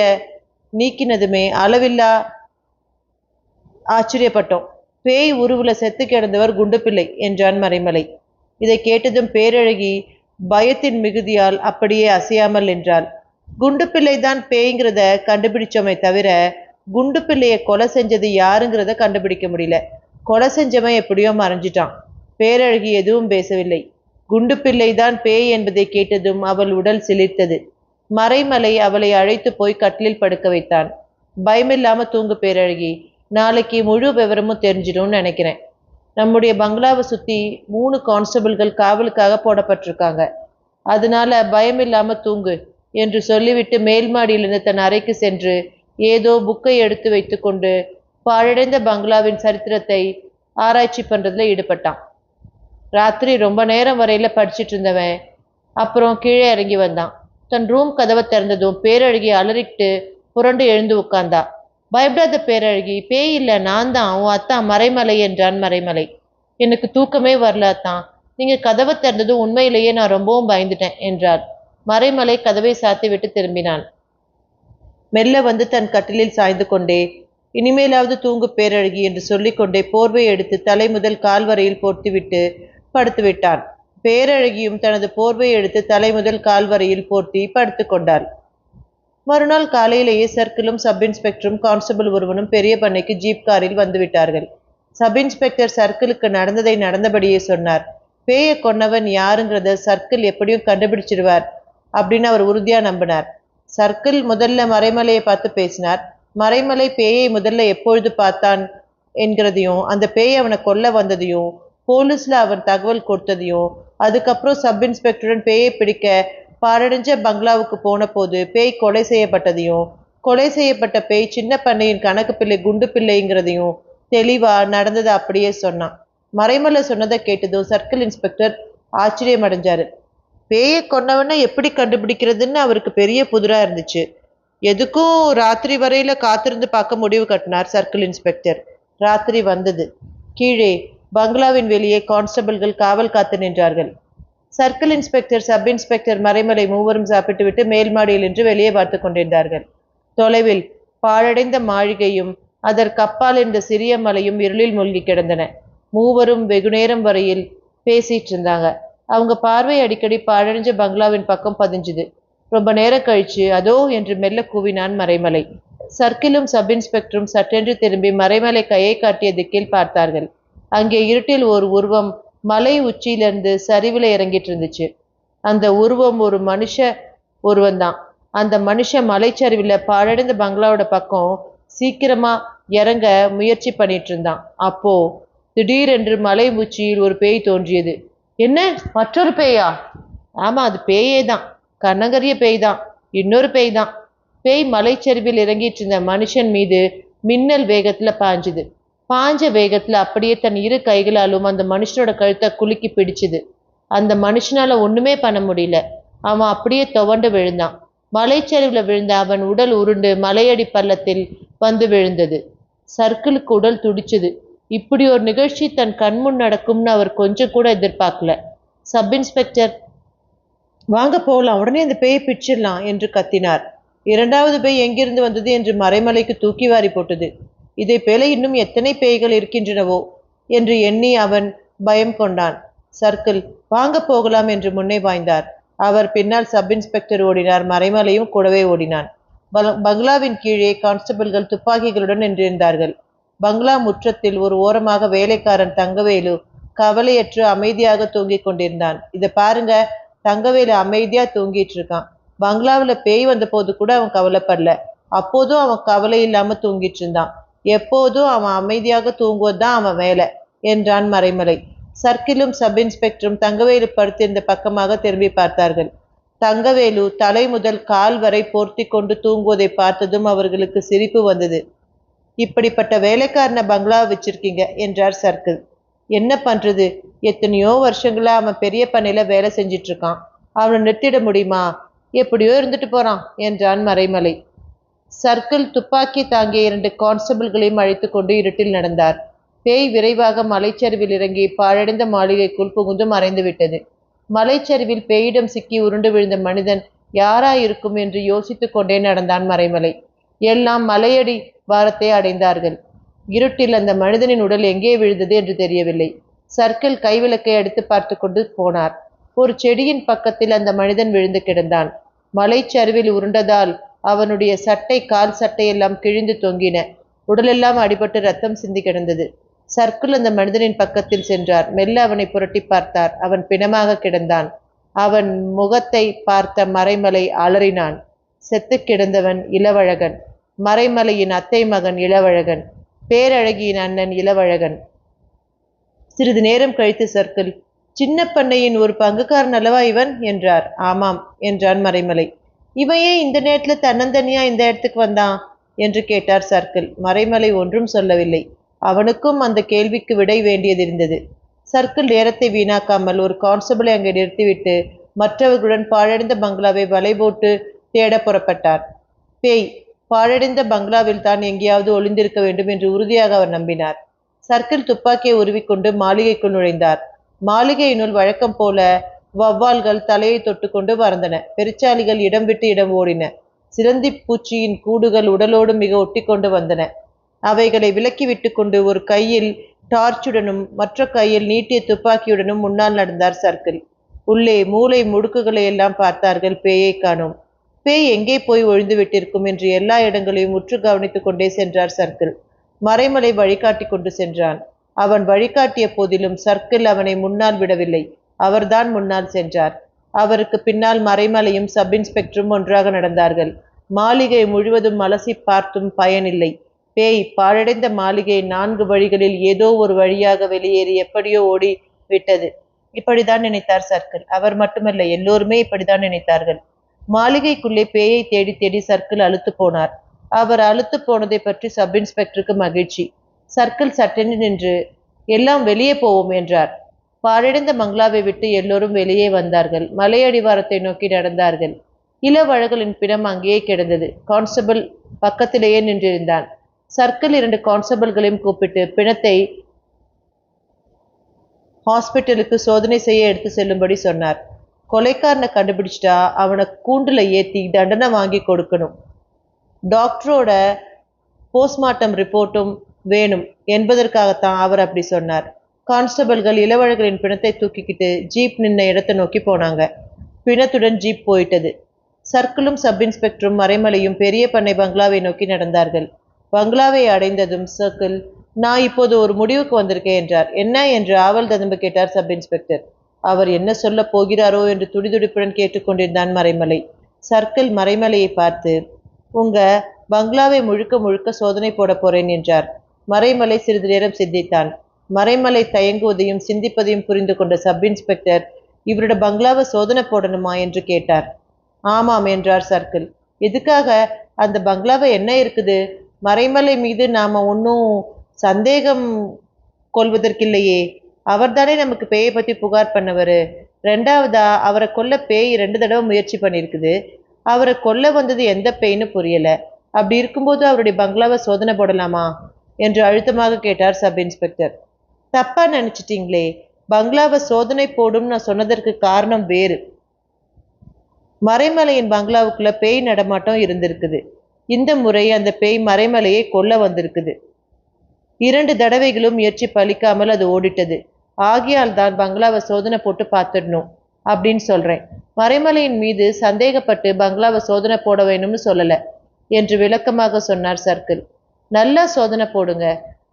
S1: நீக்கினதுமே அளவில்லா ஆச்சரியப்பட்டோம். பேய் உருவுல செத்து கிடந்தவர் குண்டுப்பிள்ளை என்றான் மறைமலை. இதை கேட்டதும் பேரழகி பயத்தின் மிகுதியால் அப்படியே அசையாமல் நின்றாள். குண்டுப்பிள்ளை தான் பேய்ங்கிறத கண்டுபிடிச்சோமே தவிர குண்டுப்பிள்ளைய கொலை செஞ்சது யாருங்கிறத கண்டுபிடிக்க முடியல. கொலை செஞ்சவன் எப்படியோ மறைஞ்சிட்டான். பேரழகி எதுவும் பேசவில்லை. குண்டுப்பிள்ளை தான் பேய் என்பதை கேட்டதும் அவள் உடல் சிலிர்த்தது. மறைமலை அவளை அழைத்து போய் கட்டிலில் படுக்க வைத்தான். பயமில்லாம தூங்கு பேரழகி, நாளைக்கு முழு விவரமும் தெரிஞ்சிடும்னு நினைக்கிறேன். நம்முடைய பங்களாவை சுத்தி 3 கான்ஸ்டபிள்கள் காவலுக்காக போடப்பட்டிருக்காங்க. அதனால பயமில்லாம தூங்கு என்று சொல்லிவிட்டு மேல் மாடியிலிருந்து தன் அறைக்கு சென்று ஏதோ புக்கை எடுத்து வைத்து கொண்டு பாழடைந்த பங்களாவின் சரித்திரத்தை ஆராய்ச்சி பண்றதுல ஈடுபட்டான். ராத்திரி ரொம்ப நேரம் வரையில படிச்சுட்டு இருந்தவன் அப்புறம் கீழே இறங்கி வந்தான். தன் ரூம் கதவை திறந்ததும் பேரழகி அலறிட்டு புரண்டு எழுந்து உட்கார்ந்தா. பயப்படாத பேரழகி, பேய் இல்லை, நான் தான், உன் அத்தான் மறைமலை என்றான் மறைமலை. எனக்கு தூக்கமே வரல அத்தான். நீங்க கதவை திறந்ததும் உண்மையிலேயே நான் ரொம்பவும் பயந்துட்டேன் என்றார். மறைமலை கதவை சாத்தி விட்டு திரும்பினான். மெல்ல வந்து தன் கட்டிலில் சாய்ந்து கொண்டே, இனிமேலாவது தூங்கு பேரழகி என்று சொல்லிக்கொண்டே போர்வை எடுத்து தலை முதல் கால் வரையில் போர்த்திவிட்டு படுத்து விட்டான். பேரழகியும் தனது போர்வை எடுத்து தலை முதல் கால் வரையில் போர்த்தி படுத்து கொண்டாள். மறுநாள் காலையிலேயே சர்க்கிளும் சப் இன்ஸ்பெக்டரும் கான்ஸ்டபிள் ஒருவனும் பெரிய பண்ணைக்கு ஜீப் காரில் வந்துவிட்டார்கள். சப் இன்ஸ்பெக்டர் சர்க்கிளுக்கு நடந்ததை நடந்தபடியே சொன்னார். பேயை கொன்னவன் யாருங்கிறத சர்க்கிள் எப்படியும் கண்டுபிடிச்சிடுவார் அப்படின்னு அவர் உறுதியா நம்பினார். சர்க்கிள் முதல்ல மறைமலையை பார்த்து பேசினார். மறைமலை பேயை முதல்ல எப்பொழுது பார்த்தான் என்கிறதையும், அந்த பேய் அவனை கொல்ல வந்ததையும், போலீஸ்ல அவன் தகவல் கொடுத்ததையும், அதுக்கப்புறம் சப் இன்ஸ்பெக்டருடன் பேயை பிடிக்க பாழடைஞ்ச பங்களாவுக்கு போன போது பேய் கொலை செய்யப்பட்டதையும், கொலை செய்யப்பட்ட பேய் சின்ன பண்ணையின் கணக்கு பிள்ளை குண்டு பிள்ளைங்கிறதையும் தெளிவா நடந்ததை அப்படியே சொன்னான். மறைமலை சொன்னதை கேட்டதும் சர்க்கிள் இன்ஸ்பெக்டர் ஆச்சரியம் அடைஞ்சாரு. பேயை கொன்னவனை எப்படி கண்டுபிடிக்கிறதுன்னு அவருக்கு பெரிய புதிரா இருந்துச்சு. எதுக்கும் ராத்திரி வரையில காத்திருந்து பார்க்க முடிவு கட்டினார் சர்க்கிள் இன்ஸ்பெக்டர். ராத்திரி வந்தது. கீழே பங்களாவின் வெளியே கான்ஸ்டபிள்கள் காவல் காத்து நின்றார்கள். Circle inspector, sub inspector, Maraimalai மூவரும் சாப்பிட்டு விட்டு மேல் மாடியில் நின்று வெளியே பார்த்து கொண்டிருந்தார்கள். தொலைவில் பாழடைந்த மாளிகையும் அதற்கு அப்பால் இந்த சிறிய மலையும் இருளில் மூழ்கி கிடந்தன. மூவரும் வெகுநேரம் வரையில் பேசிட்டு இருந்தாங்க. அவங்க பார்வை அடிக்கடி பாழடைஞ்ச பங்களாவின் பக்கம் பதிஞ்சுது. ரொம்ப நேரம் கழிச்சு அதோ என்று மெல்ல கூவினான் மறைமலை. சர்க்கிளும் சப் இன்ஸ்பெக்டரும் சட்டென்று திரும்பி மறைமலை கையை காட்டிய திக்கில் பார்த்தார்கள். அங்கே இருட்டில் ஒரு உருவம் மலை உச்சியிலிருந்து சரிவில் இறங்கிட்டு இருந்துச்சு. அந்த உருவம் ஒரு உருவம்தான். அந்த மனுஷன் மலைச்சரிவில் பாழடைந்த பங்களாவோட பக்கம் சீக்கிரமா இறங்க முயற்சி பண்ணிட்டு இருந்தான். அப்போ திடீரென்று மலை உச்சியில் ஒரு பேய் தோன்றியது. என்ன, மற்றொரு பேயா? ஆமா, அது பேயே தான். கண்ணங்கரிய பேய் தான். இன்னொரு பேய் தான். பேய் மலைச்சரிவில் இறங்கிட்டு இருந்த மனுஷன் மீது மின்னல் வேகத்துல பாஞ்சுது. பாஞ்ச வேகத்துல அப்படியே தன் 2 கைகளாலும் அந்த மனுஷனோட கழுத்தை குலுக்கி பிடிச்சுது. அந்த மனுஷனால ஒண்ணுமே பண்ண முடியல. அவன் அப்படியே துவண்டு விழுந்தான். மலைச்சரிவுல விழுந்த அவன் உடல் உருண்டு மலையடி பள்ளத்தில் வந்து விழுந்தது. சர்க்கிளுக்கு உடல் துடிச்சுது. இப்படி ஒரு நிகழ்ச்சி தன் கண்முன் நடக்கும்னு அவர் கொஞ்சம் கூட எதிர்பார்க்கல. சப் இன்ஸ்பெக்டர், வாங்க போகலாம், உடனே அந்த பேயை பிடிச்சிடலாம் என்று கத்தினார். இரண்டாவது பேய் எங்கிருந்து வந்தது என்று மறைமலைக்கு தூக்கி வாரி போட்டது. இதை போல இன்னும் எத்தனை பேய்கள் இருக்கின்றனவோ என்று எண்ணி அவன் பயம் கொண்டான். சர்க்கிள், வாங்க போகலாம் என்று முன்னே பாய்ந்தார். அவர் பின்னால் சப் இன்ஸ்பெக்டர் ஓடினார். மறைமலையும் கூடவே ஓடினான். பங்களாவின் கீழே கான்ஸ்டபிள்கள் துப்பாக்கிகளுடன் நின்றிருந்தார்கள். பங்களா முற்றத்தில் ஒரு ஓரமாக வேலைக்காரன் தங்கவேலு கவலையற்று அமைதியாக தூங்கிக் கொண்டிருந்தான். இதை பாருங்க, தங்கவேலு அமைதியா தூங்கிட்டு இருக்கான். பங்களாவில் பேய் வந்த போது கூட அவன் கவலைப்படல. அப்போதும் அவன் கவலை இல்லாம தூங்கிட்டு இருந்தான். எப்போதும் அவன் அமைதியாக தூங்குவதுதான் அவன் வேலை என்றான் மறைமலை. சர்க்கிளும் சப் இன்ஸ்பெக்டரும் தங்கவேலு படுத்திருந்த பக்கமாக திரும்பி பார்த்தார்கள். தங்கவேலு தலை முதல் கால் வரை போர்த்தி கொண்டு தூங்குவதை பார்த்ததும் அவர்களுக்கு சிரிப்பு வந்தது. இப்படிப்பட்ட வேலைக்காரனை பங்களா வச்சிருக்கீங்க என்றார் சர்க்கிள். என்ன பண்றது, எத்தனையோ வருஷங்களா அவன் பெரிய பண்ணையில வேலை செஞ்சிட்டு இருக்கான். அவனை நிறுத்திட முடியுமா? எப்படியோ இருந்துட்டு போறான் என்றான் மறைமலை. சர்க்கிள் துப்பாக்கி தாங்கிய 2 கான்ஸ்டபிள்களையும் அழைத்து கொண்டு இருட்டில் நடந்தார். பேய் விரைவாக மலைச்சரிவில் இறங்கி பாழடைந்த மாளிகைக்குள் புகுந்து மறைந்து விட்டது. மலைச்சரிவில் பேயிடம் சிக்கி உருண்டு விழுந்த மனிதன் யாராயிருக்கும் என்று யோசித்துக் கொண்டே நடந்தான் மறைமலை. எல்லாம் மலையடி வாரத்தை அடைந்தார்கள். இருட்டில் அந்த மனிதனின் உடல் எங்கே விழுந்தது என்று தெரியவில்லை. சர்க்கிள் கைவிளக்கை அடித்து பார்த்து கொண்டு போனார். ஒரு செடியின் பக்கத்தில் அந்த மனிதன் விழுந்து கிடந்தான். மலைச்சரிவில் உருண்டதால் அவனுடைய சட்டை, கால் சட்டையெல்லாம் கிழிந்து தொங்கின. உடலெல்லாம் அடிபட்டு ரத்தம் சிந்தி கிடந்தது. சர்க்கிள் அந்த மனிதனின் பக்கத்தில் சென்றார். மெல்ல அவனை புரட்டி பார்த்தார். அவன் பிணமாக கிடந்தான். அவன் முகத்தை பார்த்த மறைமலை அலறினான். செத்து கிடந்தவன் இளவழகன், மறைமலையின் அத்தை மகன் இளவழகன், பேரழகியின் அண்ணன் இளவழகன். சிறிது நேரம் கழித்து சர்க்கிள், சின்ன பண்ணையின் ஒரு பங்குக்காரன் அல்லவா இவன் என்றார். ஆமாம் என்றான் மறைமலை. இவன் ஏன் இந்த நேரத்துல தன்னந்தனியா இந்த இடத்துக்கு வந்தான் என்று கேட்டார் சர்க்கிள். மறைமலை ஒன்றும் சொல்லவில்லை. அவனுக்கும் அந்த கேள்விக்கு விடை வேண்டியதிருந்தது. சர்க்கிள் நேரத்தை வீணாக்காமல் ஒரு கான்ஸ்டபிளை அங்கே நிறுத்திவிட்டு மற்றவர்களுடன் பாழடைந்த பங்களாவை வலை போட்டு தேட புறப்பட்டார். பேய் பாழடைந்த பங்களாவில் தான் எங்கேயாவது ஒளிந்திருக்க வேண்டும் என்று உறுதியாக அவர் நம்பினார். சர்க்கிள் துப்பாக்கியை உருவிக்கொண்டு மாளிகைக்குள் நுழைந்தார். மாளிகையினுள் வழக்கம் போல வௌவால்கள் தலையை தொட்டுக்கொண்டு பறந்தன. பெருச்சாளிகள் இடம் விட்டு இடம் ஓடின. சிலந்தி பூச்சியின் கூடுகள் உடலோடு மிக ஒட்டி கொண்டு வந்தன. அவைகளை விலக்கி விட்டு கொண்டு ஒரு கையில் டார்ச்சுடனும் மற்ற கையில் நீட்டிய துப்பாக்கியுடனும் முன்னால் நடந்தார் சர்க்கிள். உள்ளே மூளை முடுக்குகளை எல்லாம் பார்த்தார்கள். பேயை காணோம். பேய் எங்கே போய் ஒழிந்து விட்டிருக்கும் என்று எல்லா இடங்களையும் உற்று கவனித்துக் கொண்டே சென்றார் சர்க்கிள். மறைமலை வழிகாட்டி கொண்டு சென்றான். அவன் வழிகாட்டிய போதிலும் சர்க்கிள் அவனை முன்னால் விடவில்லை. அவர்தான் முன்னால் சென்றார். அவருக்கு பின்னால் மறைமலையும் சப் இன்ஸ்பெக்டரும் ஒன்றாக நடந்தார்கள். மாளிகை முழுவதும் அலசி பார்த்தும் பயனில்லை. பேய் பாழடைந்த மாளிகை 4 வழிகளில் ஏதோ ஒரு வழியாக வெளியேறி எப்படியோ ஓடி விட்டது. இப்படிதான் நினைத்தார் சர்க்கிள். அவர் மட்டுமல்ல, எல்லோருமே இப்படிதான் நினைத்தார்கள். மாளிகைக்குள்ளே பேயை தேடி தேடி சர்க்கிள் அலுத்து போனார். அவர் அலுத்து போனதை பற்றி சப் இன்ஸ்பெக்டருக்கு மகிழ்ச்சி. சர்க்கிள் சட்டென்று நின்று, எல்லாம் வெளியே போவோம் என்றார். பாழடைந்த பங்களாவை விட்டு எல்லோரும் வெளியே வந்தார்கள். மலையடிவாரத்தை நோக்கி நடந்தார்கள். இளவழகலின் பிணம் அங்கேயே கிடந்தது. கான்ஸ்டபிள் பக்கத்திலேயே நின்றிருந்தான். சர்க்கிள் 2 கான்ஸ்டபிள்களையும் கூப்பிட்டு பிணத்தை ஹாஸ்பிட்டலுக்கு சோதனை செய்ய எடுத்து செல்லும்படி சொன்னார். கொலைக்காரனை கண்டுபிடிச்சிட்டா அவனை கூண்டுல ஏத்தி தண்டனை வாங்கி கொடுக்கணும். டாக்டரோட போஸ்ட்மார்ட்டம் ரிப்போர்ட்டும் வேணும் என்பதற்காகத்தான் அவர் அப்படி சொன்னார். கான்ஸ்டபிள்கள் இளவழகரின் பிணத்தை தூக்கிக்கிட்டு ஜீப் நின்ன இடத்தை நோக்கி போனாங்க. பிணத்துடன் ஜீப் போயிட்டது. சர்க்கிளும் சப் இன்ஸ்பெக்டரும் மறைமலையும் பெரிய பண்ணை பங்களாவை நோக்கி நடந்தார்கள். பங்களாவை அடைந்ததும் சர்க்கிள், நான் இப்போது ஒரு முடிவுக்கு வந்திருக்கேன் என்றார். என்ன என்று ஆவல் ததும்பு கேட்டார் சப் இன்ஸ்பெக்டர். அவர் என்ன சொல்ல போகிறாரோ என்று துடிதுடிப்புடன் கேட்டுக்கொண்டிருந்தான் மறைமலை. சர்க்கிள் மறைமலையை பார்த்து, உங்க பங்களாவை முழுக்க முழுக்க சோதனை போட போறேன் என்றார். மறைமலை சிறிது நேரம் சிந்தித்தான். மறைமலை தயங்குவதையும் சிந்திப்பதையும் புரிந்து கொண்ட சப் இன்ஸ்பெக்டர், இவரோட பங்களாவை சோதனை போடணுமா என்று கேட்டார். ஆமாம் என்றார் சர்க்கிள். எதுக்காக? அந்த பங்களாவை என்ன இருக்குது? மறைமலை மீது நாம ஒன்றும் சந்தேகம் கொள்வதற்கில்லையே. அவர்தானே நமக்கு பேயை பத்தி புகார் பண்ணவரு. 2வதா அவரை கொல்ல பேய் 2 தடவை முயற்சி பண்ணியிருக்குது. அவரை கொல்ல வந்தது எந்த பேய்னு புரியல. அப்படி இருக்கும்போது அவருடைய பங்களாவை சோதனை போடலாமா என்று அழுத்தமாக கேட்டார் சப் இன்ஸ்பெக்டர். தப்பா நினைச்சிட்டீங்களே, பங்களாவை சோதனை போடும் நான் சொன்னதற்கு காரணம் வேறு. மறைமலையின் பங்களாவுக்குள்ள பேய் நடமாட்டம் இருந்திருக்குது. இந்த முறை அந்த பேய் மறைமலையை கொல்ல வந்திருக்குது. 2 தடவைகளும் முயற்சி பலிக்காமல் அது ஓடிட்டது. ஆகையால் தான் பங்களாவை சோதனை போட்டு பார்த்துடணும் அப்படின்னு சொல்றேன். மறைமலையின் மீது சந்தேகப்பட்டு பங்களாவை சோதனை போட வேணும்னு சொல்லல என்று விளக்கமாக சொன்னார் சர்க்கிள். நல்லா சோதனை போடுங்க,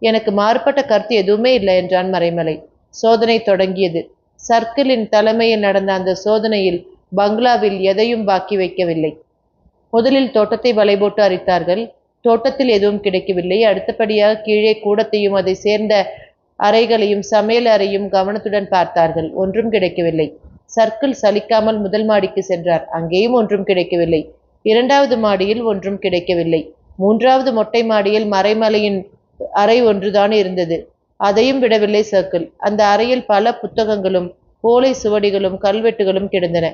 S1: எனக்கு மாறுபட்ட கருத்து எதுவுமே இல்லை என்றான் மறைமலை. சோதனை தொடங்கியது. சர்க்கிளின் தலைமையில் நடந்த அந்த சோதனையில் பங்களாவில் எதையும் பாக்கி வைக்கவில்லை. முதலில் தோட்டத்தை வலை போட்டு அரித்தார்கள். தோட்டத்தில் எதுவும் கிடைக்கவில்லை. அடுத்தபடியாக கீழே கூடத்தையும் அதை சேர்ந்த அறைகளையும் சமையல் அறையும் கவனத்துடன் பார்த்தார்கள். ஒன்றும் கிடைக்கவில்லை. சர்க்கிள் சலிக்காமல் முதல் மாடிக்கு சென்றார். அங்கேயும் ஒன்றும் கிடைக்கவில்லை. 2வது மாடியில் ஒன்றும் கிடைக்கவில்லை. 3வது மொட்டை மாடியில் மறைமலையின் அறை ஒன்றுதான் இருந்தது. அதையும் விடவில்லை சர்க்கிள். அந்த அறையில் பல புத்தகங்களும் ஓலை சுவடிகளும் கல்வெட்டுகளும் கிடந்தன.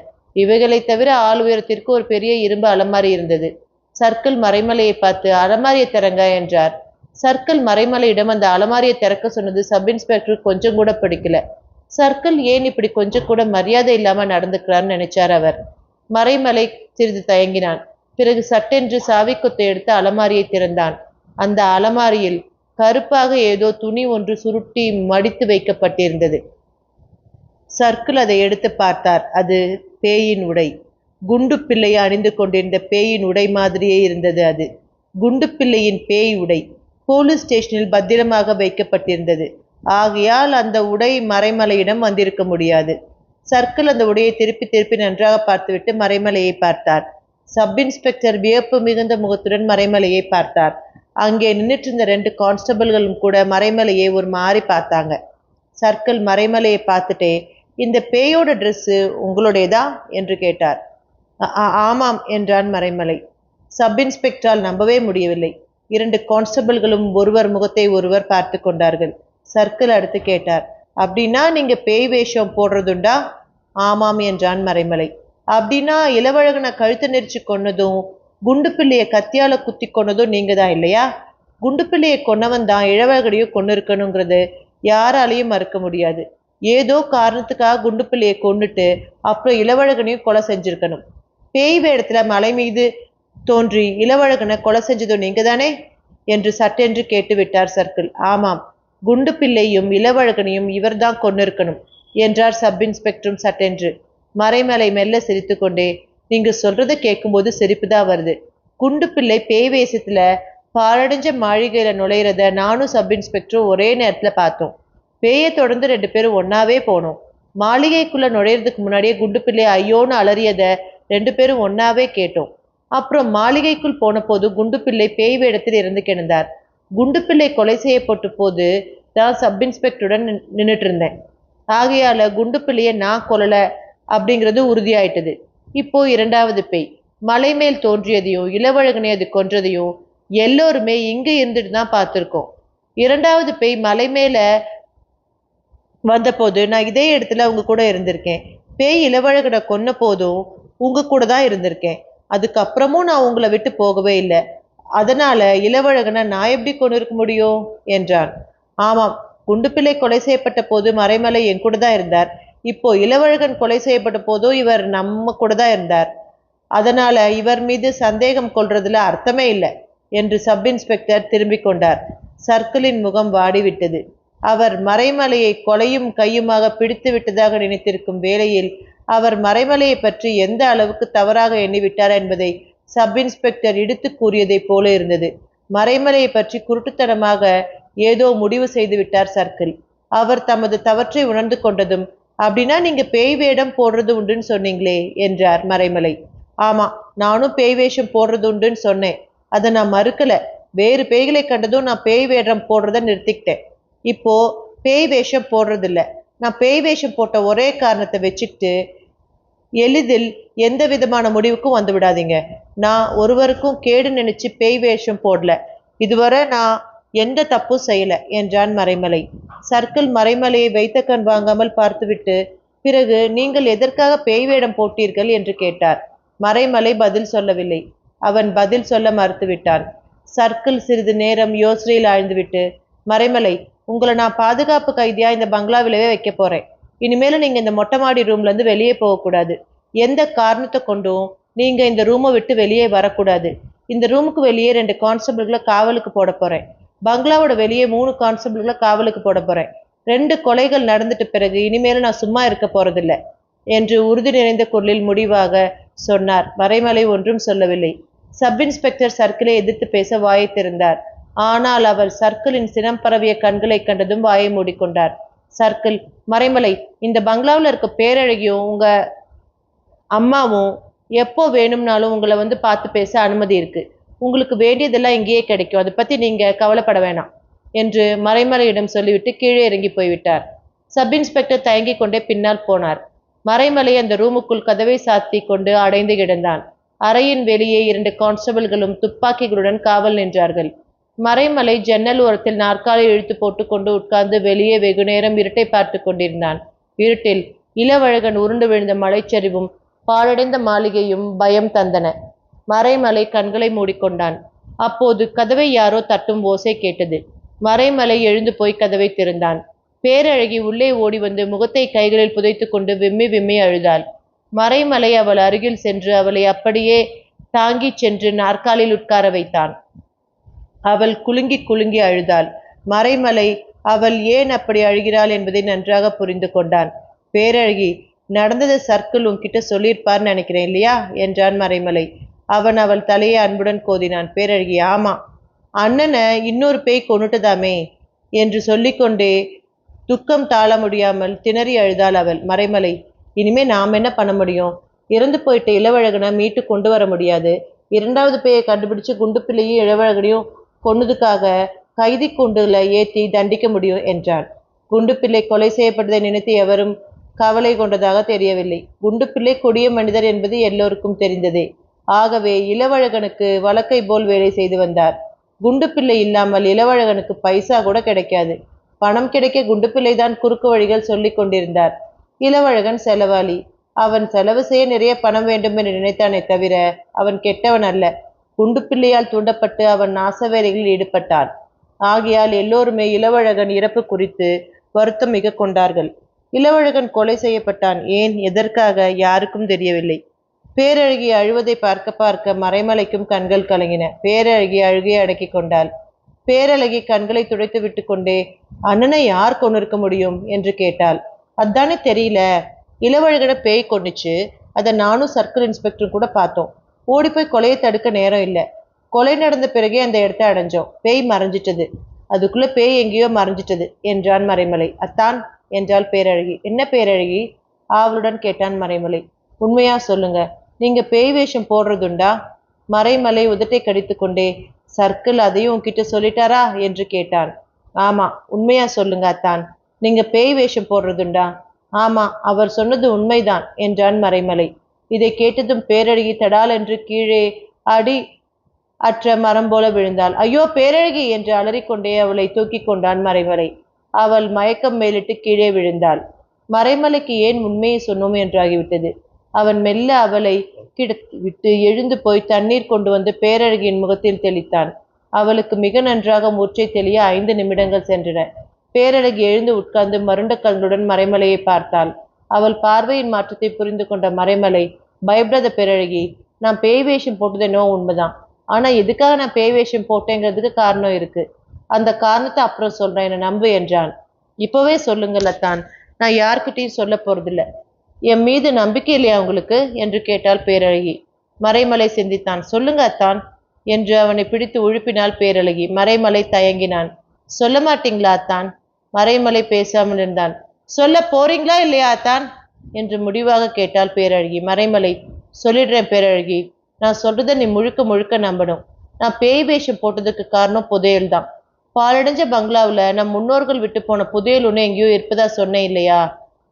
S1: இவைகளை தவிர ஆள் உயரத்திற்கு ஒரு பெரிய இரும்பு அலமாரி இருந்தது. சர்க்கிள் மறைமலையை பார்த்து அலமாரியை திறங்க என்றார். சர்க்கிள் மறைமலையிடம் அந்த அலமாரியை திறக்க சொன்னது சப் இன்ஸ்பெக்டர் கொஞ்சம் கூட பிடிக்கல. சர்க்கிள் ஏன் இப்படி கொஞ்சம் கூட மரியாதை இல்லாம நடந்துக்கிறான்னு நினைச்சார் அவர். மறைமலை சிறிது தயங்கினான். பிறகு சட்டென்று சாவி கொத்தை எடுத்து அலமாரியை திறந்தான். அந்த அலமாரியில் கருப்பாக ஏதோ துணி ஒன்று சுருட்டி மடித்து வைக்கப்பட்டிருந்தது. சர்க்கிள் அதை எடுத்து பார்த்தார். அது பேயின் உடை. குண்டு பிள்ளையை அணிந்து கொண்டிருந்த பேயின் உடை மாதிரியே இருந்தது அது. குண்டு பிள்ளையின் பேய் உடை போலீஸ் ஸ்டேஷனில் பத்திரமாக வைக்கப்பட்டிருந்தது. ஆகையால் அந்த உடை மறைமலையிடம் வந்திருக்க முடியாது. சர்க்கிள் அந்த உடையை திருப்பி திருப்பி நன்றாக பார்த்துவிட்டு மறைமலையை பார்த்தார். சப் இன்ஸ்பெக்டர் வியப்பு மிகுந்த முகத்துடன் மறைமலையை பார்த்தார். அங்கே நின்றுட்டு இருந்த 2 கான்ஸ்டபிள்களும் கூட மறைமலையை ஒரு மாறி பார்த்தாங்க. சர்க்கிள் மறைமலையை பார்த்துட்டே, இந்த பேயோட ட்ரெஸ்ஸு உங்களுடையதா என்று கேட்டார். ஆமாம் என்றான் மறைமலை. சப் இன்ஸ்பெக்டரால் நம்பவே முடியவில்லை. 2 கான்ஸ்டபிள்களும் ஒருவர் முகத்தை ஒருவர் பார்த்து கொண்டார்கள். சர்க்கிள் அடுத்து கேட்டார், அப்படின்னா நீங்க பேய் வேஷம் போடுறதுண்டா? ஆமாம் என்றான் மறைமலை. அப்படின்னா இளவழகனை கழுத்து நெரிச்சு கொன்னதும் குண்டு பிள்ளையை கத்தியால குத்தி கொன்னதும் நீங்க தான் இல்லையா? குண்டு பிள்ளையை கொன்னவன் தான் இளவழகனையும் கொண்டு இருக்கணுங்கிறது யாராலையும் மறுக்க முடியாது. ஏதோ காரணத்துக்காக குண்டு பிள்ளையை கொன்னுட்டு அப்புறம் இளவழகனையும் கொலை செஞ்சிருக்கணும். பேய் வேடத்துல மலை மீது தோன்றி இளவழகனை கொலை செஞ்சதும் நீங்க தானே என்று சட்டென்று கேட்டு விட்டார் சர்க்கிள். ஆமாம், குண்டு பிள்ளையும் இளவழகனையும் இவர்தான் கொன்னிருக்கணும் என்றார் சப் இன்ஸ்பெக்டரும் சட்டென்று. மறைமலை மெல்ல சிரித்து கொண்டே, நீங்க சொல்றதை கேட்கும்போது சிரிப்புதான் வருது. குண்டு பிள்ளை பேய் வேஷத்துல பாழடைஞ்ச மாளிகையில நுழையிறத நானும் சப் இன்ஸ்பெக்டரும் ஒரே நேரத்துல பார்த்தோம். பேயை தொடர்ந்து 2 பேரும் ஒன்னாவே போனோம். மாளிகைக்குள்ள நுழையிறதுக்கு முன்னாடியே குண்டு பிள்ளை ஐயோன்னு அலறியத 2 பேரும் ஒன்னாவே கேட்டோம். அப்புறம் மாளிகைக்குள் போன போது குண்டு பிள்ளை பேய் வேடத்தில் இருந்து கிடந்தார். குண்டு பிள்ளை கொலை செய்யப்பட்ட போது தான் சப் இன்ஸ்பெக்டருடன் நின்றுட்டு இருந்தேன். ஆகையால குண்டு பிள்ளைய நான் கொல்லல அப்படிங்கிறது உறுதியாயிட்டது. இப்போ 2வது பேய் மலை மேல் தோன்றியதையும் இளவழகனை அது கொன்றதையும் எல்லோருமே இங்க இருந்துட்டு தான் பார்த்துருக்கோம். 2வது பேய் மலை மேல வந்தபோது நான் இதே இடத்துல உங்க கூட இருந்திருக்கேன். பேய் இளவழகனை கொன்ன போதும் உங்க கூட தான் இருந்திருக்கேன். அதுக்கப்புறமும் நான் உங்களை விட்டு போகவே இல்லை. அதனால இளவழகனை நான் எப்படி கொண்டு இருக்க முடியும் என்றான். ஆமாம், குண்டுப்பிள்ளை கொலை செய்யப்பட்ட போது மறைமலை என் கூட தான் இருந்தார். இப்போ இளவழகன் கொலை செய்யப்பட்ட போதும் இவர் நம்ம கூட தான் இருந்தார். அதனால இவர் மீது சந்தேகம் கொள்றதுல அர்த்தமே இல்லை என்று சப் இன்ஸ்பெக்டர் திரும்பிக் கொண்டார். சர்க்கிளின் முகம் வாடிவிட்டது. அவர் மறைமலையை கொலையும் கையுமாக பிடித்து விட்டதாக நினைத்திருக்கும் வேளையில் அவர் மறைமலையை பற்றி எந்த அளவுக்கு தவறாக எண்ணிவிட்டார் என்பதை சப் இன்ஸ்பெக்டர் இடித்து கூறியதை போல இருந்தது. மறைமலையை பற்றி குருட்டுத்தனமாக ஏதோ முடிவு செய்து விட்டார் சர்க்கிள். அவர் தமது தவற்றை உணர்ந்து கொண்டதும், அப்படின்னா நீங்க பேய் வேடம் போடுறது உண்டுன்னு சொன்னீங்களே என்றார் மறைமலை. ஆமா, நானும் பேய் வேஷம் போடுறது உண்டுன்னு சொன்னேன். அதை நான் மறுக்கல. வேறு பேய்களை கண்டதும் நான் பேய் வேடம் போடுறத நிறுத்திக்கிட்டேன். இப்போ பேய் வேஷம் போடுறதில்ல. நான் பேய் வேஷம் போட்ட ஒரே காரணத்தை வச்சுக்கிட்டு எளிதில் எந்த விதமான முடிவுக்கும் வந்து விடாதீங்க. நான் ஒருவருக்கும் கேடு நினைச்சு பேய் வேஷம் போடல. இதுவரை நான் எந்த தப்பும் செய்யல என்றான் மறைமலை. சர்க்கிள் மறைமலையை வைத்த கண் வாங்காமல் பார்த்துவிட்டு, பிறகு நீங்கள் எதற்காக பேய் வேடம் போட்டீர்கள் என்று கேட்டார். மறைமலை பதில் சொல்லவில்லை. அவன் பதில் சொல்ல மறுத்துவிட்டான். சர்க்கிள் சிறிது நேரம் யோசனையில் ஆழ்ந்துவிட்டு, மறைமலை, உங்களை நான் பாதுகாப்பு கைதியா இந்த பங்களாவிலவே வைக்க போறேன். இனிமேலும் நீங்க இந்த மொட்டை மாடி ரூம்ல இருந்து வெளியே போகக்கூடாது. எந்த காரணத்தை கொண்டும் நீங்க இந்த ரூமை விட்டு வெளியே வரக்கூடாது. இந்த ரூமுக்கு வெளியே 2 கான்ஸ்டபிள்களை காவலுக்கு போட போறேன். பங்களாவோட வெளியே 3 கான்ஸ்டபிள்களை காவலுக்கு போட போறேன். 2 கொலைகள் நடந்துட்ட பிறகு இனிமேலும் நான் சும்மா இருக்க போறதில்லை என்று உறுதி நிறைந்த குரலில் முடிவாக சொன்னார். மறைமலை ஒன்றும் சொல்லவில்லை. சப் இன்ஸ்பெக்டர் சர்க்கிளை எதிர்த்து பேச வாயை திறந்தார். ஆனால் அவர் சர்க்கிளின் சினம் பரவிய கண்களை கண்டதும் வாயை மூடிக்கொண்டார். சர்க்கிள், மறைமலை, இந்த பங்களாவில் இருக்க பேரழகியும் உங்க அம்மாவும் எப்போ வேணும்னாலும் உங்களை வந்து பார்த்து பேச அனுமதி இருக்கு. உங்களுக்கு வேண்டியதெல்லாம் இங்கேயே கிடைக்கும். அதை பத்தி நீங்க கவலைப்பட வேணாம் என்று மறைமலையிடம் சொல்லிவிட்டு கீழே இறங்கி போய்விட்டார். சப் இன்ஸ்பெக்டர் தயங்கிக் கொண்டே பின்னால் போனார். மறைமலை அந்த ரூமுக்குள் கதவை சாத்தி கொண்டு அடைந்து கிடந்தான். அறையின் வெளியே 2 கான்ஸ்டபிள்களும் துப்பாக்கிகளுடன் காவல் நின்றார்கள். மறைமலை ஜன்னல் ஓரத்தில் நாற்காலி இழுத்து போட்டு கொண்டு உட்கார்ந்து வெளியே வெகுநேரம் இருட்டை பார்த்து கொண்டிருந்தான். இருட்டில் இளவழகன் உருண்டு விழுந்த மலைச்சரிவும் பாழடைந்த மாளிகையும் பயம் தந்தன. மறைமலை கண்களை மூடிக்கொண்டான். அப்போது கதவை யாரோ தட்டும் ஓசை கேட்டது. மறைமலை எழுந்து போய் கதவை திறந்தான். பேரழகி உள்ளே ஓடி வந்து முகத்தை கைகளில் புதைத்து கொண்டு விம்மி விம்மி அழுதாள். மறைமலை அவள் அருகில் சென்று அவளை அப்படியே தாங்கிச் சென்று நாற்காலில் உட்கார வைத்தான். அவள் குலுங்கி குலுங்கி அழுதாள். மறைமலை அவள் ஏன் அப்படி அழுகிறாள் என்பதை நன்றாக புரிந்து கொண்டான். பேரழகி, நடந்தது சர்க்கிள் உன்கிட்ட சொல்லியிருப்பார்னு நினைக்கிறேன் இல்லையா என்றான் மறைமலை. அவன் அவள் தலையை அன்புடன் கோதினான். பேரழகி, ஆமா, அண்ணனை இன்னொரு பேய் கொன்னுட்டதாமே என்று சொல்லிக்கொண்டே துக்கம் தாழ முடியாமல் திணறி அழுதாள் அவள். மறைமலை, இனிமே நாம் என்ன பண்ண முடியும்? இறந்து போயிட்ட இளவழகனை மீட்டு கொண்டு வர முடியாது. 2வது பேயை கண்டுபிடிச்சு குண்டுப்பிள்ளையும் இளவழகனையும் கொன்னதுக்காக கைதி கூண்டுல ஏற்றி தண்டிக்க முடியும் என்றான். குண்டுப்பிள்ளை கொலை செய்யப்பட்டதை நினைத்து எவரும் கவலை கொண்டதாக தெரியவில்லை. குண்டுப்பிள்ளை கொடிய மனிதர் என்பது எல்லோருக்கும் தெரிந்ததே. ஆகவே இளவழகனுக்கு வழக்கை போல் வேலை செய்து வந்தார். குண்டுப்பிள்ளை இல்லாமல் இளவழகனுக்கு பைசா கூட கிடைக்காது. பணம் கிடைக்க குண்டுப்பிள்ளைதான் குறுக்கு வழிகள் சொல்லி கொண்டிருந்தார். இளவழகன் செலவாளி. அவன் செலவு செய்ய நிறைய பணம் வேண்டும் என்று நினைத்தானே தவிர அவன் கெட்டவன் அல்ல. குண்டுப்பிள்ளையால் தூண்டப்பட்டு அவன் நாசவேலைகளில் ஈடுபட்டான். ஆகையால் எல்லோருமே இளவழகன் இறப்பு குறித்து வருத்தம் மிக கொண்டார்கள். இளவழகன் கொலை செய்யப்பட்டான். ஏன், எதற்காக, யாருக்கும் தெரியவில்லை. பேரழகி அழுவதை பார்க்க பார்க்க மறைமலைக்கும் கண்கள் கலங்கின. பேரழகி அழுகையை அடக்கி கொண்டாள். பேரழகி கண்களை துடைத்து விட்டு கொண்டே, அண்ணனை யார் கொண்டிருக்க முடியும் என்று கேட்டாள். அதானே தெரியல. இளவழகனை பேய் கொண்டுச்சு. அதை நானும் சர்க்கிள் இன்ஸ்பெக்டரும் கூட பார்த்தோம். ஓடிப்போய் கொலையை தடுக்க நேரம் இல்லை. கொலை நடந்த பிறகே அந்த இடத்தை அடைஞ்சோம். பேய் மறைஞ்சிட்டது. அதுக்குள்ள பேய் எங்கேயோ மறைஞ்சிட்டது என்றான் மறைமலை. அத்தான் என்றாள் பேரழகி. என்ன பேரழகி? ஆவலுடன் கேட்டான் மறைமலை. உண்மையா சொல்லுங்க, நீங்க பேய் வேஷம் போடுறதுண்டா? மறைமலை உதட்டை கடித்து கொண்டே, சர்க்கிள் அதையும் உன்கிட்ட சொல்லிட்டாரா என்று கேட்டான். ஆமா, உண்மையா சொல்லுங்க அத்தான், நீங்க பேய் வேஷம் போடுறதுண்டா? ஆமா, அவர் சொன்னது உண்மைதான் என்றான் மறைமலை. இதை கேட்டதும் பேரழகி தடால் என்று கீழே அடி அற்ற மரம் போல விழுந்தாள். ஐயோ பேரழகி என்று அலறிக்கொண்டே அவளை தூக்கி கொண்டான் மறைமலை. அவள் மயக்கம் மேலிட்டு கீழே விழுந்தாள். மறைமலைக்கு ஏன் உண்மையை சொன்னோம் என்றாகிவிட்டது. அவன் மெல்ல அவளை விட்டு எழுந்து போய் தண்ணீர் கொண்டு வந்து பேரழகியின் முகத்தில் தெளித்தான். அவளுக்கு மிக நன்றாக மூர்ச்சை தெளிய 5 நிமிடங்கள் சென்றன. பேரழகி எழுந்து உட்கார்ந்து மருண்ட கண்களுடன் மறைமலையை பார்த்தாள். அவள் பார்வையின் மாற்றத்தை புரிந்து கொண்ட மறைமலை, பயப்படாத பேரழகி, நான் பேய் வேஷம் போட்டதேனோ உண்மைதான். ஆனா எதுக்காக நான் பேய் வேஷம் போட்டேங்கிறதுக்கு காரணம் இருக்கு. அந்த காரணத்தை அப்புறம் சொல்றேன், என்னை நம்பு என்றான். இப்பவே சொல்லுங்கள் அத்தான், நான் யார்கிட்டையும் சொல்ல போறதில்லை. என் மீது நம்பிக்கை இல்லையா உங்களுக்கு என்று கேட்டாள் பேரழகி. மறைமலை சிந்தித்தான். சொல்லுங்க அத்தான் என்று அவனை பிடித்து உழுப்பினாள் பேரழகி. மறைமலை தயங்கினான். சொல்ல மாட்டீங்களா அத்தான்? மறைமலை பேசாமல் இருந்தான். சொல்ல போறீங்களா இல்லையா அத்தான் என்று முடிவாக கேட்டாள் பேரழகி. மறைமலை, சொல்லிடுறேன் பேரழகி, நான் சொல்றதை நீ முழுக்க முழுக்க நம்பணும். நான் பேய் வேஷம் போட்டதுக்கு காரணம் புதையல் தான். பாலடைஞ்ச பங்களாவில் நம் முன்னோர்கள் விட்டு போன புதையல் ஒன்று எங்கேயோ இருப்பதா சொன்னேன் இல்லையா?